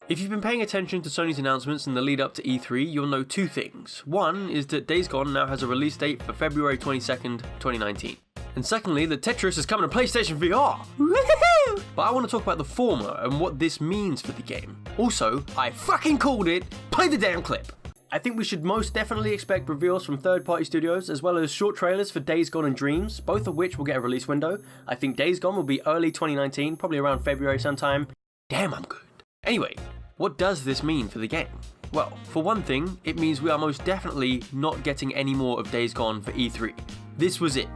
If you've been paying attention to Sony's announcements in the lead up to E3, you'll know two things. One is that Days Gone now has a release date for February 22nd, 2019. And secondly, that Tetris is coming to PlayStation VR! Woohoo! But I want to talk about the former and what this means for the game. Also, I fucking called it! Play the damn clip! I think we should most definitely expect reveals from third-party studios, as well as short trailers for Days Gone and Dreams, both of which will get a release window. I think Days Gone will be early 2019, probably around February sometime. Damn, I'm good. Anyway, what does this mean for the game? Well, for one thing, it means we are most definitely not getting any more of Days Gone for E3. This was it.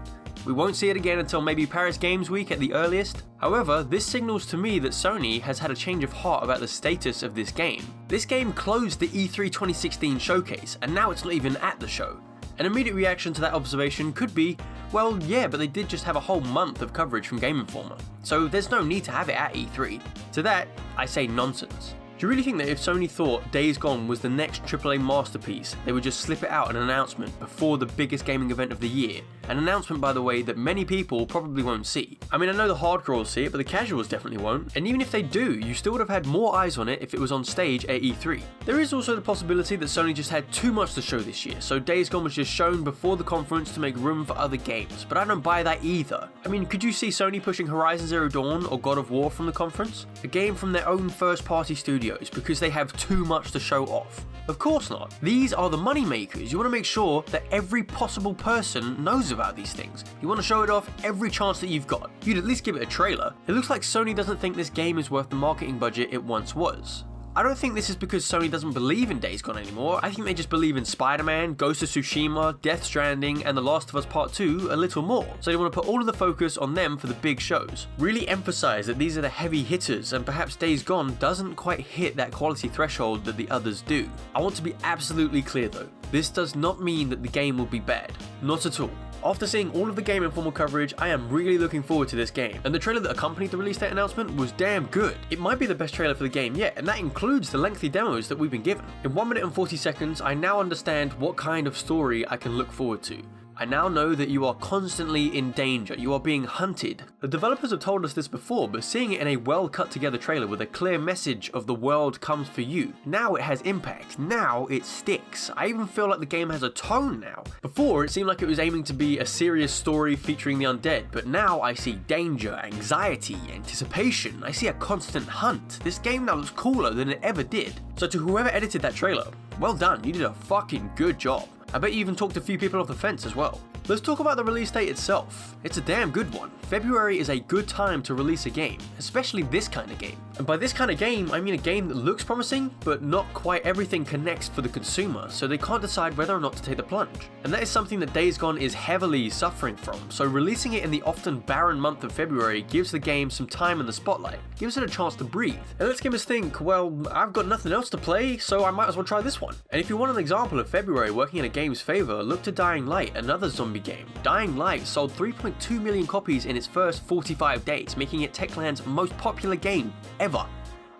We won't see it again until maybe Paris Games Week at the earliest. However, this signals to me that Sony has had a change of heart about the status of this game. This game closed the E3 2016 showcase, and now it's not even at the show. An immediate reaction to that observation could be, well, yeah, but they did just have a whole month of coverage from Game Informer, so there's no need to have it at E3. To that, I say nonsense. Do you really think that if Sony thought Days Gone was the next AAA masterpiece, they would just slip it out in an announcement before the biggest gaming event of the year? An announcement, by the way, that many people probably won't see. I mean, I know the hardcore will see it, but the casuals definitely won't. And even if they do, you still would have had more eyes on it if it was on stage at E3. There is also the possibility that Sony just had too much to show this year, so Days Gone was just shown before the conference to make room for other games, but I don't buy that either. I mean, could you see Sony pushing Horizon Zero Dawn or God of War from the conference? A game from their own first-party studios because they have too much to show off? Of course not. These are the money makers. You want to make sure that every possible person knows about these things. You want to show it off every chance that you've got. You'd at least give it a trailer. It looks like Sony doesn't think this game is worth the marketing budget it once was. I don't think this is because Sony doesn't believe in Days Gone anymore. I think they just believe in Spider-Man, Ghost of Tsushima, Death Stranding, and The Last of Us Part 2 a little more. So they want to put all of the focus on them for the big shows. Really emphasize that these are the heavy hitters, and perhaps Days Gone doesn't quite hit that quality threshold that the others do. I want to be absolutely clear though. This does not mean that the game will be bad. Not at all. After seeing all of the Game Informer coverage, I am really looking forward to this game, and the trailer that accompanied the release date announcement was damn good. It might be the best trailer for the game yet, and that includes the lengthy demos that we've been given. In 1 minute and 40 seconds, I now understand what kind of story I can look forward to. I now know that you are constantly in danger, you are being hunted. The developers have told us this before, but seeing it in a well cut together trailer with a clear message of the world comes for you, now it has impact, now it sticks. I even feel like the game has a tone now. Before, it seemed like it was aiming to be a serious story featuring the undead, but now I see danger, anxiety, anticipation. I see a constant hunt. This game now looks cooler than it ever did. So to whoever edited that trailer, well done, you did a fucking good job. I bet you even talked a few people off the fence as well. Let's talk about the release date itself. It's a damn good one. February is a good time to release a game, especially this kind of game. And by this kind of game, I mean a game that looks promising, but not quite everything connects for the consumer, so they can't decide whether or not to take the plunge. And that is something that Days Gone is heavily suffering from, so releasing it in the often barren month of February gives the game some time in the spotlight, gives it a chance to breathe. And lets gamers think, well, I've got nothing else to play, so I might as well try this one. And if you want an example of February working in a game's favor, look to Dying Light, another zombie game. Dying Light sold 3.2 million copies in its first 45 days, making it Techland's most popular game ever.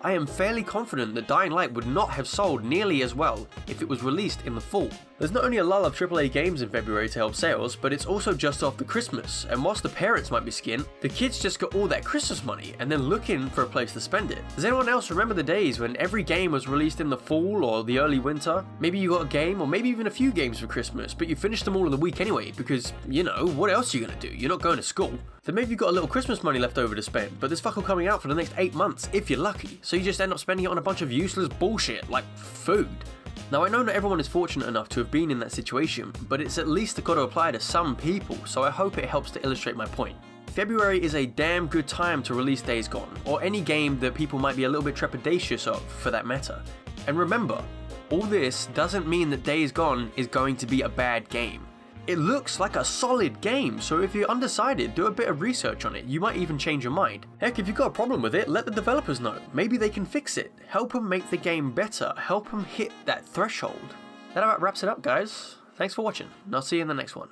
I am fairly confident that Dying Light would not have sold nearly as well if it was released in the fall. There's not only a lull of AAA games in February to help sales, but it's also just after Christmas, and whilst the parents might be skint, the kids just got all that Christmas money and then looking for a place to spend it. Does anyone else remember the days when every game was released in the fall or the early winter? Maybe you got a game or maybe even a few games for Christmas, but you finished them all in the week anyway because, you know, what else are you gonna do? You're not going to school. Then maybe you've got a little Christmas money left over to spend, but there's fuck all coming out for the next 8 months if you're lucky, so you just end up spending it on a bunch of useless bullshit like food. Now I know not everyone is fortunate enough to have been in that situation, but it's at least got to apply to some people, so I hope it helps to illustrate my point. February is a damn good time to release Days Gone, or any game that people might be a little bit trepidatious of for that matter. And remember, all this doesn't mean that Days Gone is going to be a bad game. It looks like a solid game, so if you're undecided, do a bit of research on it. You might even change your mind. Heck, if you've got a problem with it, let the developers know. Maybe they can fix it. Help them make the game better. Help them hit that threshold. That about wraps it up, guys. Thanks for watching, and I'll see you in the next one.